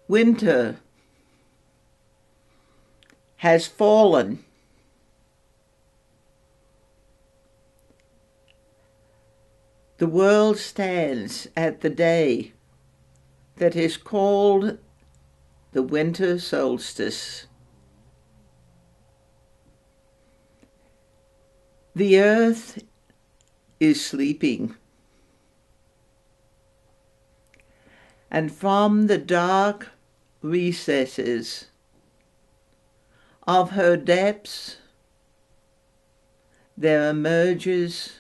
Winter has fallen. The world stands at the day that is called the winter solstice. The earth is sleeping, and from the dark recesses of her depths there emerges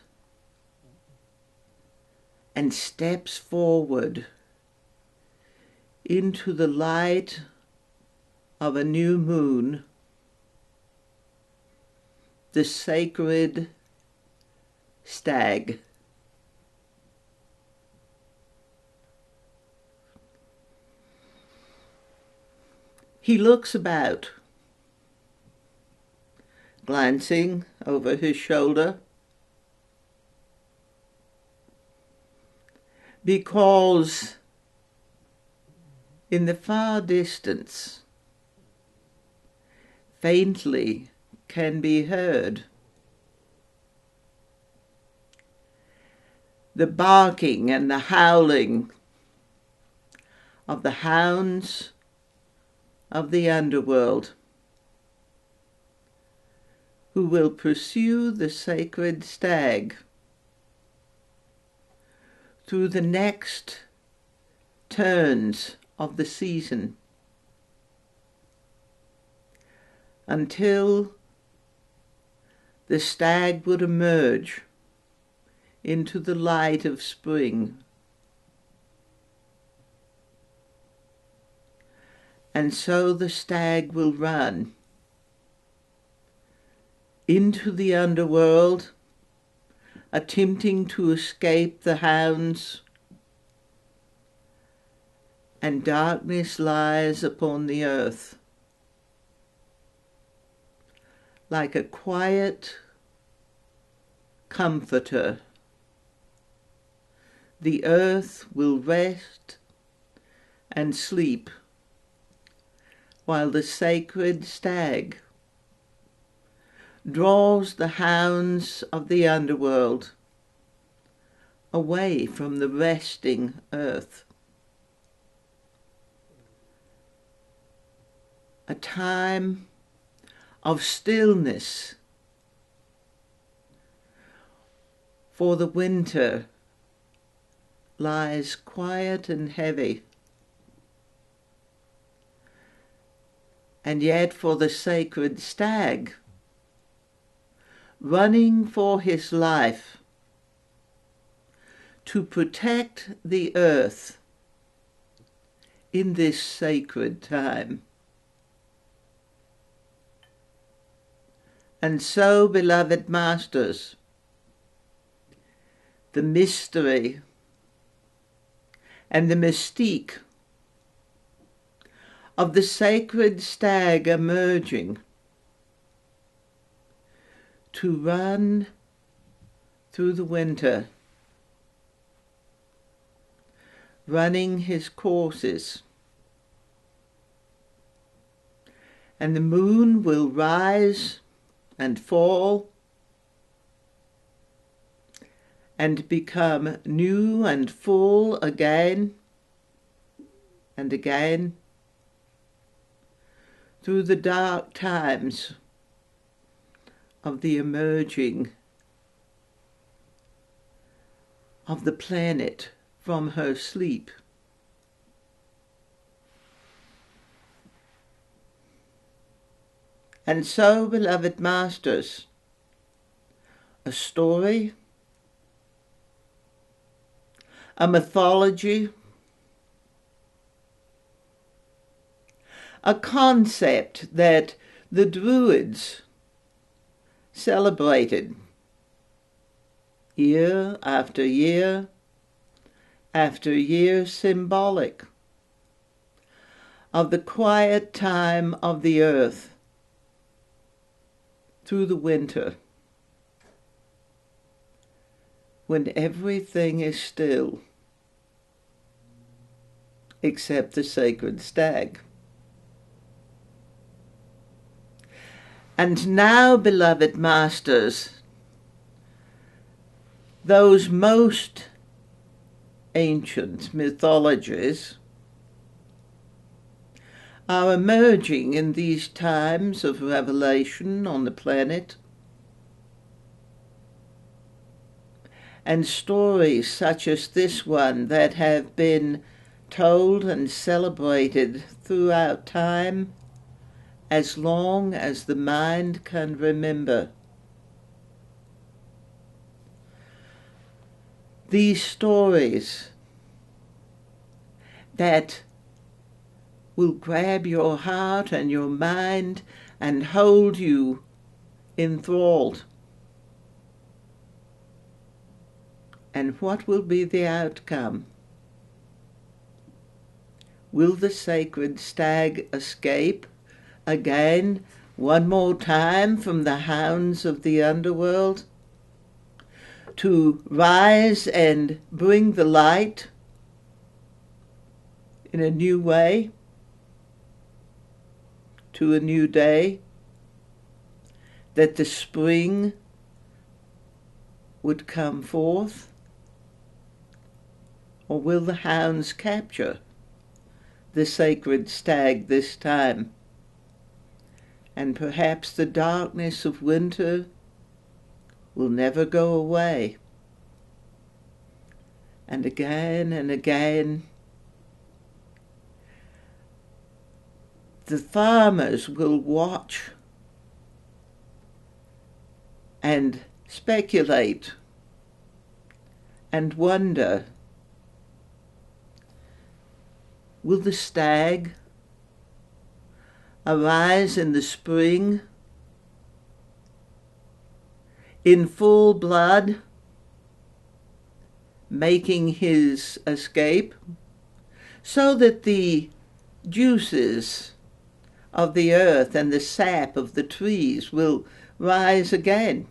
and steps forward into the light of a new moon, the sacred stag. He looks about, glancing over his shoulder, because in the far distance, faintly can be heard the barking and the howling of the hounds of the underworld, who will pursue the sacred stag through the next turns of the season, until the stag would emerge into the light of spring. And so the stag will run into the underworld, attempting to escape the hounds, and darkness lies upon the earth like a quiet comforter. The earth will rest and sleep while the sacred stag draws the hounds of the underworld away from the resting earth. A time of stillness, for the winter lies quiet and heavy, and yet for the sacred stag, running for his life to protect the earth in this sacred time. And so, beloved masters, the mystery and the mystique of the sacred stag emerging to run through the winter, running his courses, and the moon will rise and fall and become new and full again and again through the dark times of the emerging of the planet from her sleep. And so, beloved masters, a story, a mythology, a concept that the Druids celebrated year after year after year, symbolic of the quiet time of the earth through the winter, when everything is still except the sacred stag. And now, beloved masters, those most ancient mythologies are emerging in these times of revelation on the planet, and stories such as this one that have been told and celebrated throughout time as long as the mind can remember. These stories that will grab your heart and your mind and hold you enthralled. And what will be the outcome? Will the sacred stag escape again, one more time, from the hounds of the underworld, to rise and bring the light in a new way to a new day, that the spring would come forth? Or will the hounds capture the sacred stag this time? And perhaps the darkness of winter will never go away. And again, the farmers will watch and speculate and wonder, will the stag arise in the spring in full blood, making his escape, so that the juices of the earth and the sap of the trees will rise again?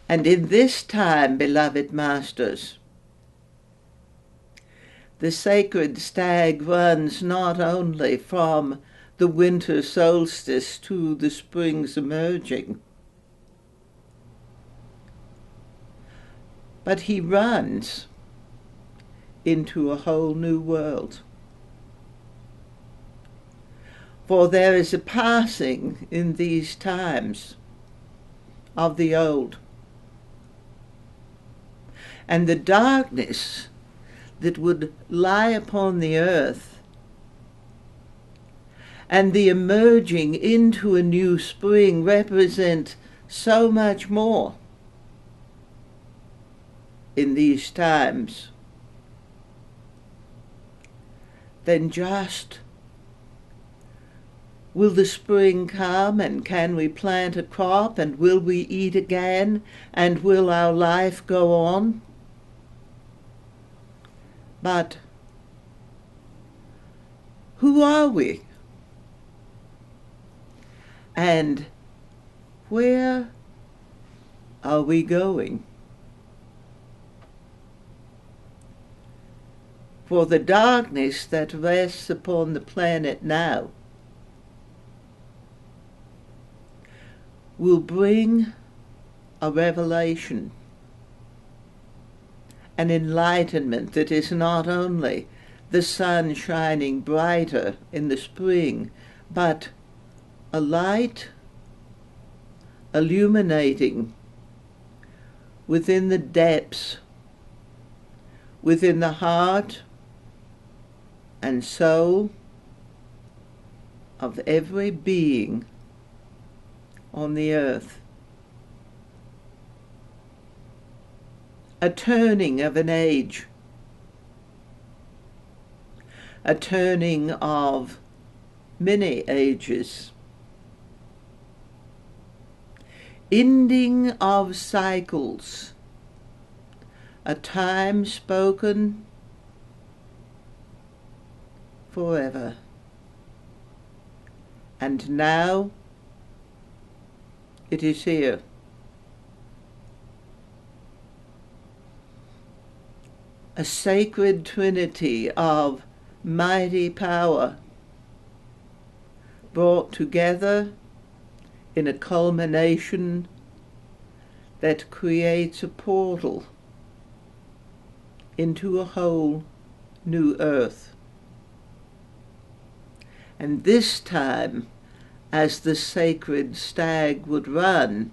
And in this time, beloved masters, the sacred stag runs not only from the winter solstice to the spring's emerging, but he runs into a whole new world. For there is a passing in these times of the old, and the darkness that would lie upon the earth, and the emerging into a new spring represent so much more in these times than just, will the spring come, and can we plant a crop, and will we eat again, and will our life go on? But who are we? And where are we going? For the darkness that rests upon the planet now will bring a revelation, an enlightenment that is not only the sun shining brighter in the spring, but a light illuminating within the depths, within the heart and soul of every being on the earth. A turning of an age, a turning of many ages, ending of cycles, a time spoken forever. And now it is here. a sacred trinity of mighty power brought together in a culmination that creates a portal into a whole new earth. And this time, as the sacred stag would run,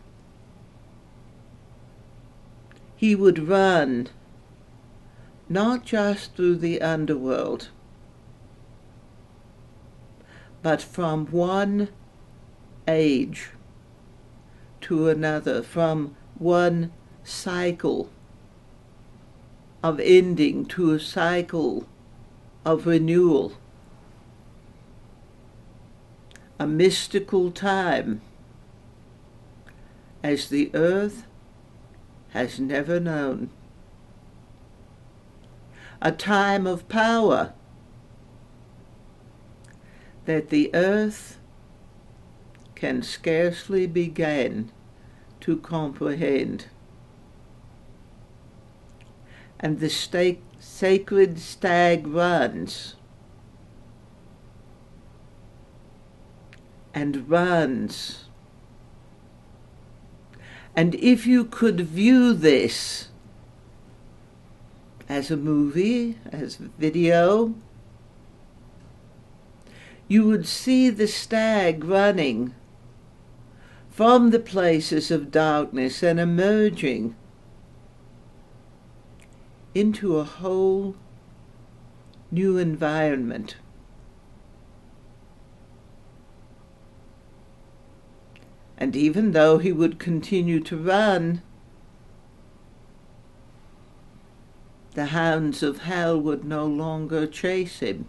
he would run not just through the underworld, but from one age to another, from one cycle of ending to a cycle of renewal. A mystical time as the earth has never known. A time of power that the earth can scarcely begin to comprehend. And the sacred stag runs and runs. And if you could view this as a movie, as video, you would see the stag running from the places of darkness and emerging into a whole new environment. And even though he would continue to run, the hounds of hell would no longer chase him.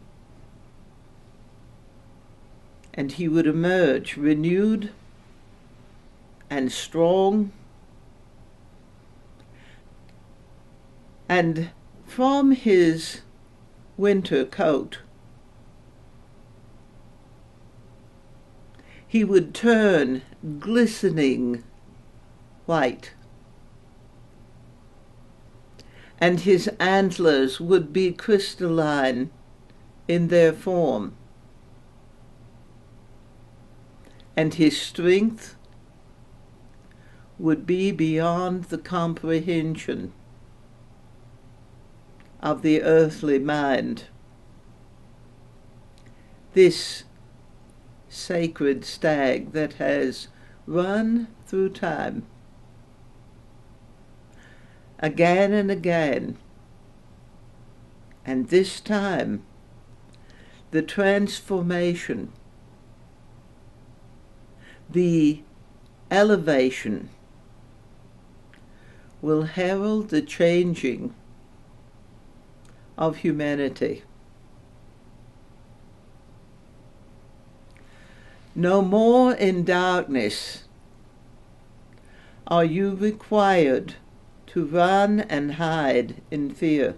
And he would emerge renewed and strong. And from his winter coat, he would turn glistening white, and his antlers would be crystalline in their form, and his strength would be beyond the comprehension of the earthly mind. This sacred stag that has run through time again and again, and this time the transformation, the elevation will herald the changing of humanity. No more in darkness are you required to run and hide in fear,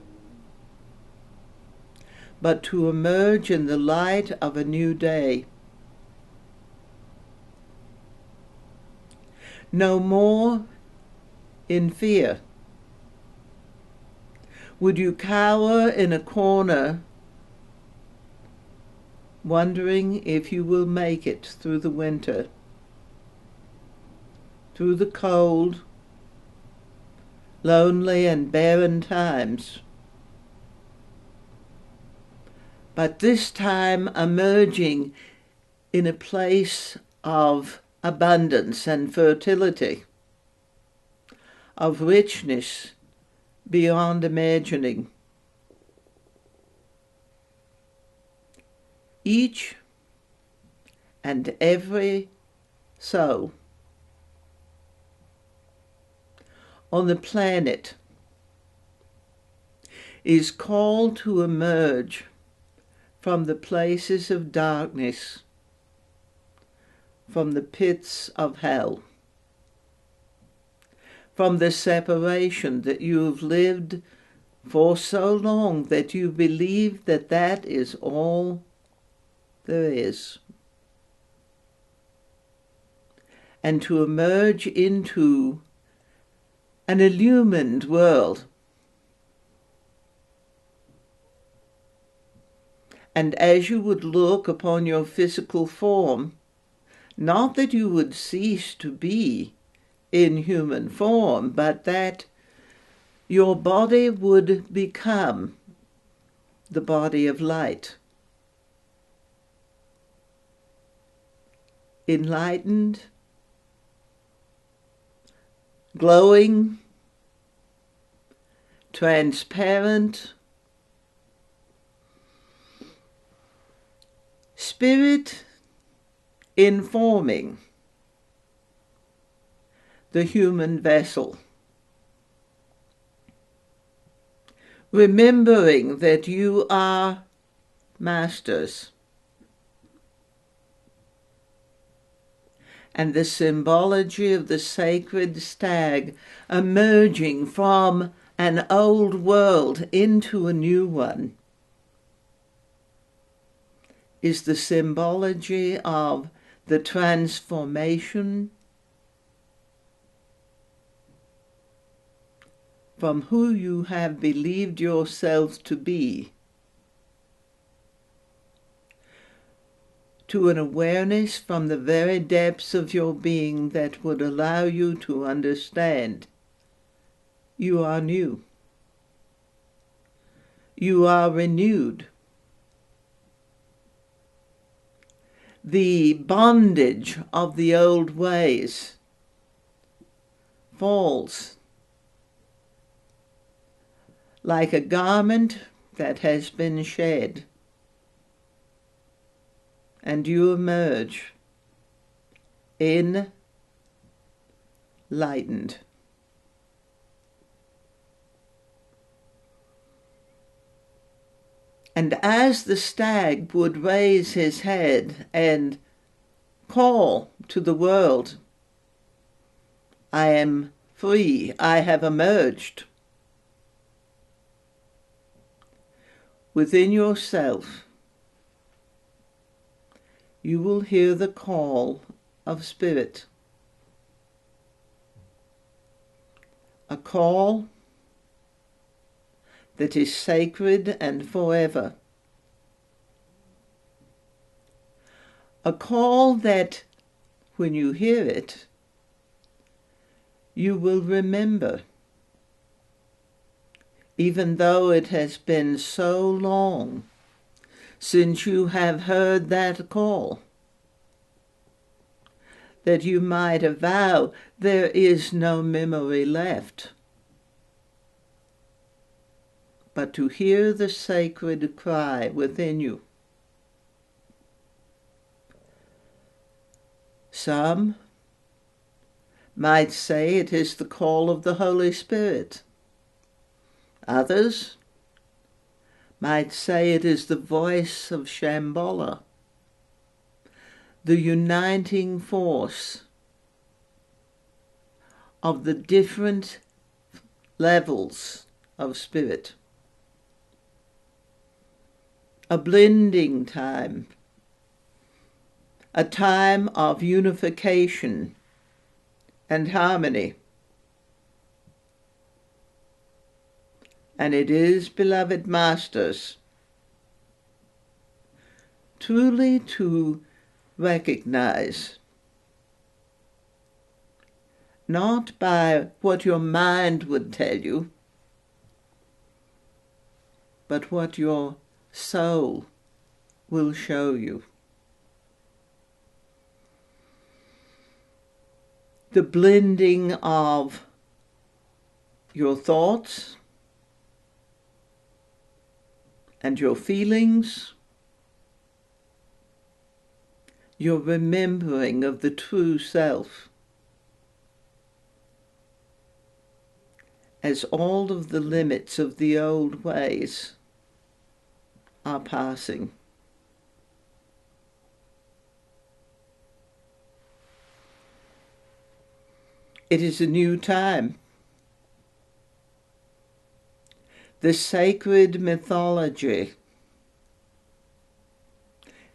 but to emerge in the light of a new day. No more in fear would you cower in a corner, wondering if you will make it through the winter, through the cold, lonely and barren times. But this time emerging in a place of abundance and fertility, of richness beyond imagining. Each and every soul on the planet is called to emerge from the places of darkness, from the pits of hell, from the separation that you have lived for so long that you believe that that is all there is, and to emerge into an illumined world, And as you would look upon your physical form, not that you would cease to be in human form, but that your body would become the body of light, enlightened, glowing, transparent, spirit informing the human vessel, remembering that you are masters, and the symbology of the sacred stag emerging from an old world into a new one is the symbology of the transformation from who you have believed yourself to be to an awareness from the very depths of your being that would allow you to understand you are new. You are renewed. The bondage of the old ways falls like a garment that has been shed, and you emerge enlightened. And as the stag would raise his head and call to the world, I am free, I have emerged, within yourself, you will hear the call of spirit, a call that is sacred and forever, a call that, when you hear it, you will remember, even though it has been so long since you have heard that call, that you might avow there is no memory left, but to hear the sacred cry within you. Some might say it is the call of the Holy Spirit. Others might say it is the voice of Shambhala, the uniting force of the different levels of spirit. A blending time, a time of unification and harmony. And it is, beloved masters, truly to recognize, not by what your mind would tell you, but what your soul will show you. The blending of your thoughts and your feelings, your remembering of the true self, as all of the limits of the old ways are passing. It is a new time. The sacred mythology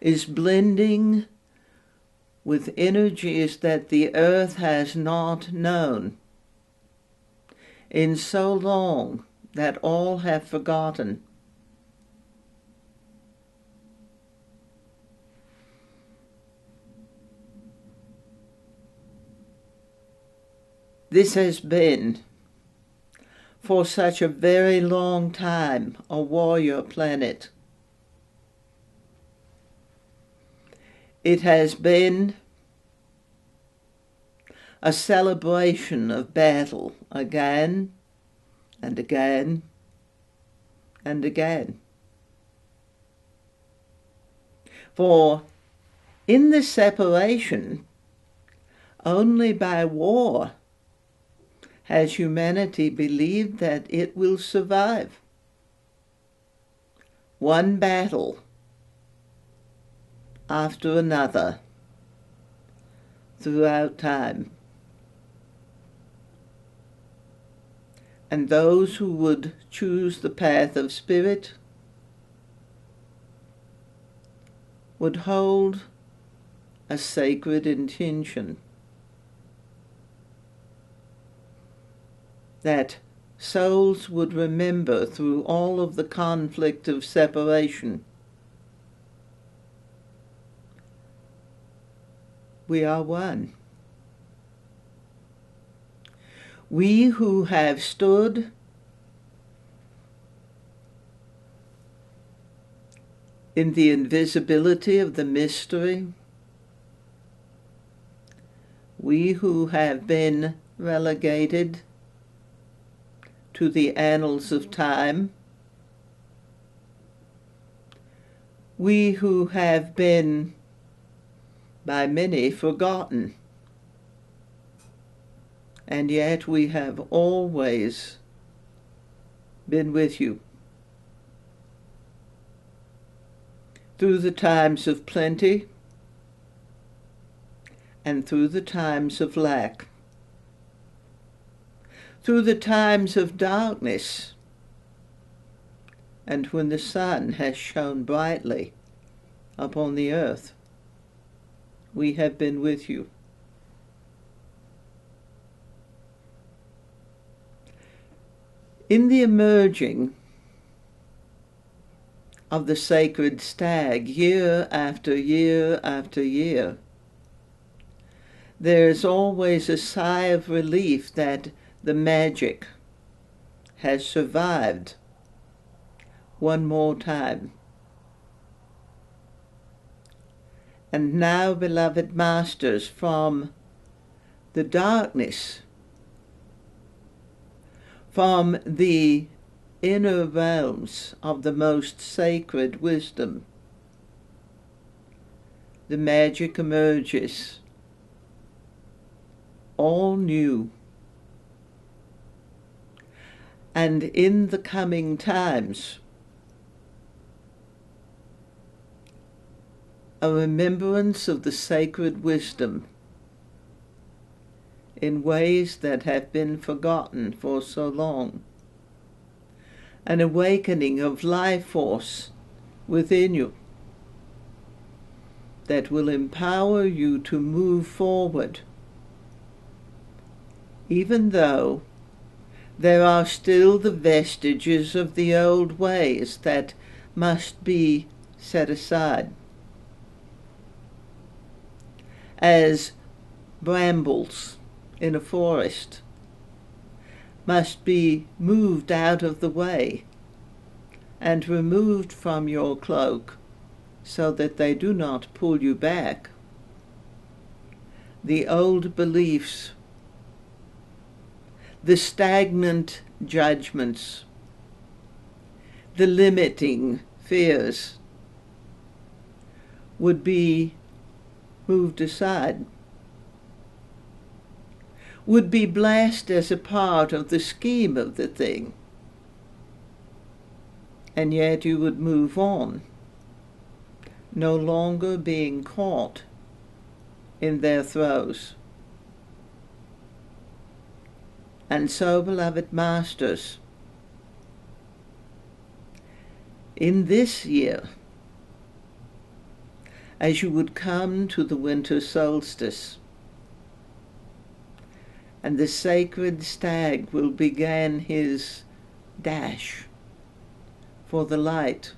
is blending with energies that the earth has not known in so long that all have forgotten. This has been, for such a very long time, a warrior planet. It has been a celebration of battle again and again and again. For in this separation, only by war has humanity believed that it will survive. One battle after another throughout time. And those who would choose the path of spirit would hold a sacred intention that souls would remember through all of the conflict of separation. We are one. We who have stood in the invisibility of the mystery, we who have been relegated to the annals of time, we who have been by many forgotten, and yet we have always been with you. Through the times of plenty and through the times of lack. Through the times of darkness and when the sun has shone brightly upon the earth, we have been with you. In the emerging of the sacred stag, year after year after year, there's always a sigh of relief that the magic has survived one more time. And now, beloved masters, from the darkness, from the inner realms of the most sacred wisdom, the magic emerges, all new. And in the coming times, a remembrance of the sacred wisdom in ways that have been forgotten for so long. An awakening of life force within you that will empower you to move forward, even though there are still the vestiges of the old ways that must be set aside. As brambles in a forest must be moved out of the way and removed from your cloak so that they do not pull you back. The old beliefs, the stagnant judgments, the limiting fears would be moved aside, would be blessed as a part of the scheme of the thing, and yet you would move on, no longer being caught in their throes. And so, beloved masters, in this year, as you would come to the winter solstice, and the sacred stag will begin his dash for the light,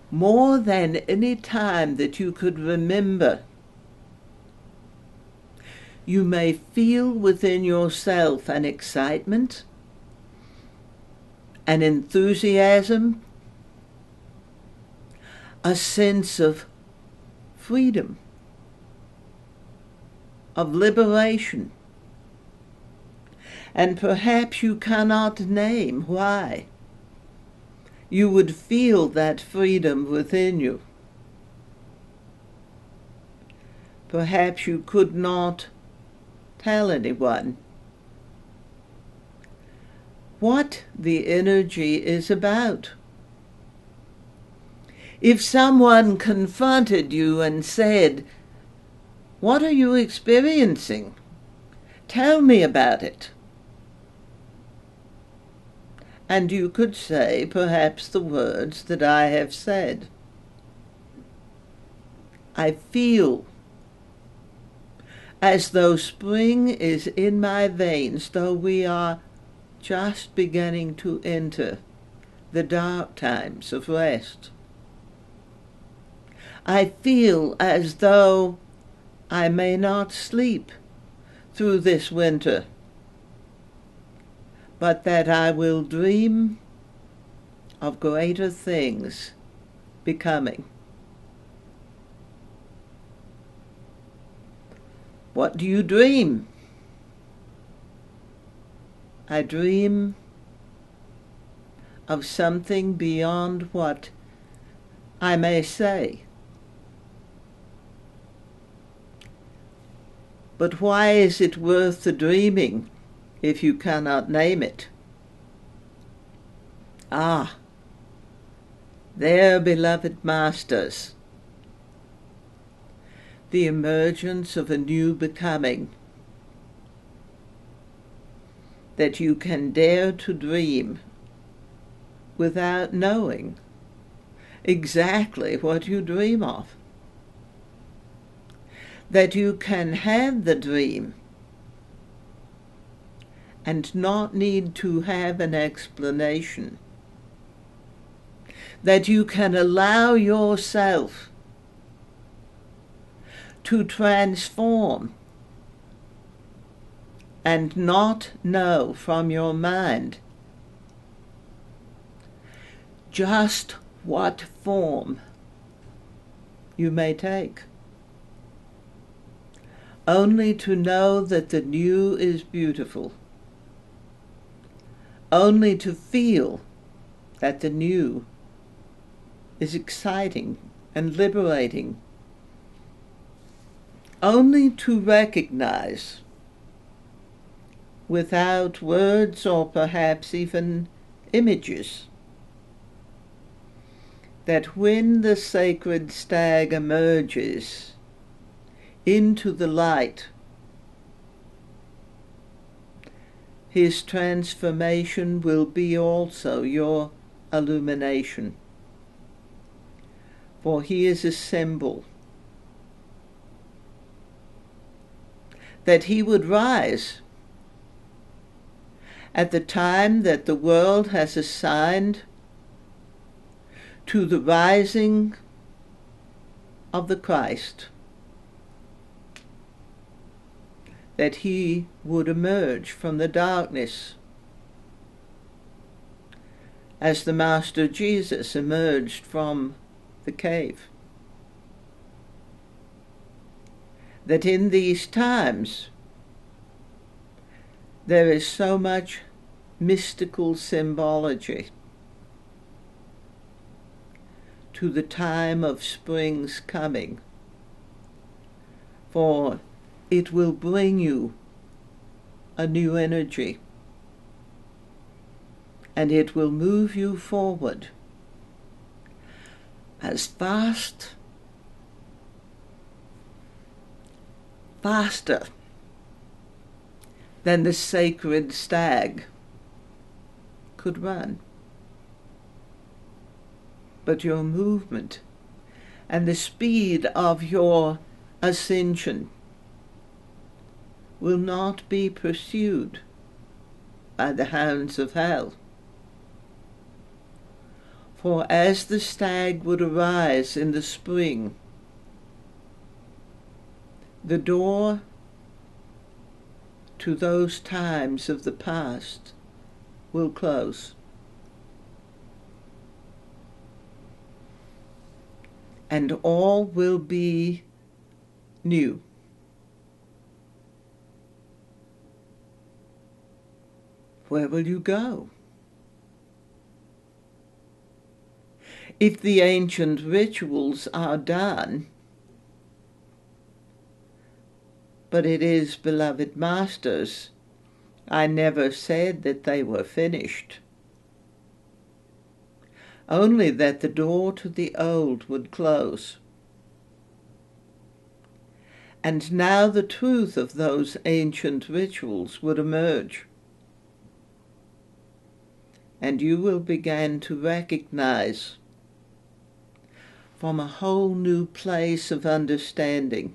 more than any time that you could remember, you may feel within yourself an excitement, an enthusiasm, a sense of freedom, of liberation, and perhaps you cannot name why you would feel that freedom within you. Perhaps you could not tell anyone what the energy is about. If someone confronted you and said, "What are you experiencing? Tell me about it." And you could say perhaps the words that I have said. I feel as though spring is in my veins, though we are just beginning to enter the dark times of rest. I feel as though I may not sleep through this winter, but that I will dream of greater things becoming. What do you dream? I dream of something beyond what I may say. But why is it worth the dreaming if you cannot name it? Ah, there, beloved masters, the emergence of a new becoming, that you can dare to dream without knowing exactly what you dream of. That you can have the dream and not need to have an explanation. That you can allow yourself to transform and not know from your mind just what form you may take. Only to know that the new is beautiful. Only to feel that the new is exciting and liberating. Only to recognize, without words or perhaps even images, that when the sacred stag emerges into the light, his transformation will be also your illumination. For he is a symbol that he would rise at the time that the world has assigned to the rising of the Christ, that he would emerge from the darkness as the Master Jesus emerged from the cave. That in these times there is so much mystical symbology to the time of spring's coming, for it will bring you a new energy, and it will move you forward as faster than the sacred stag could run. But your movement and the speed of your ascension will not be pursued by the hounds of hell. For as the stag would arise in the spring, the door to those times of the past will close. And all will be new. Where will you go? If the ancient rituals are done, but it is, beloved masters, I never said that they were finished, only that the door to the old would close. And now the truth of those ancient rituals would emerge, and you will begin to recognize from a whole new place of understanding,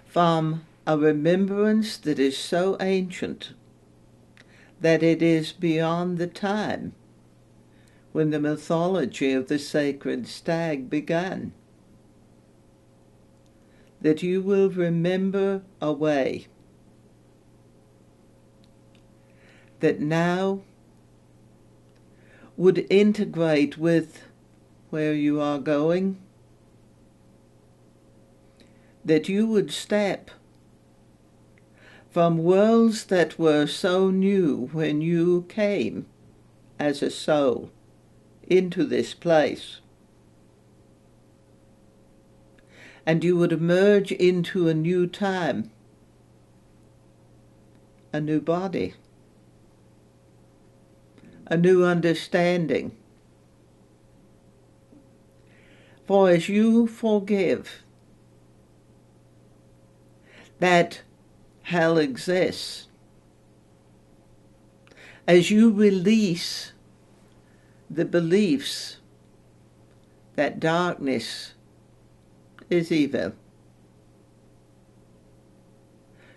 from a remembrance that is so ancient that it is beyond the time when the mythology of the sacred stag began, that you will remember a way that now would integrate with where you are going, that you would step from worlds that were so new when you came as a soul into this place, and you would emerge into a new time, a new body, a new understanding. For as you forgive that hell exists, as you release the beliefs that darkness is evil,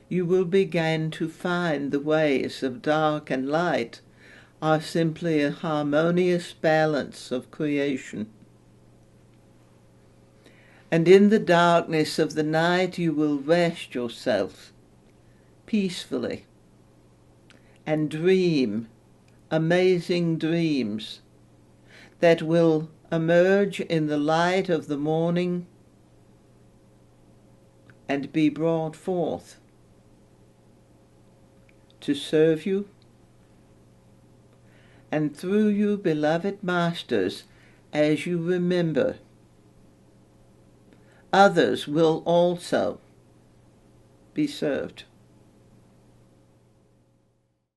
you will begin to find the ways of dark and light are simply a harmonious balance of creation. And in the darkness of the night you will rest yourself peacefully and dream amazing dreams that will emerge in the light of the morning and be brought forth to serve you, and through you, beloved masters, as you remember, others will also be served.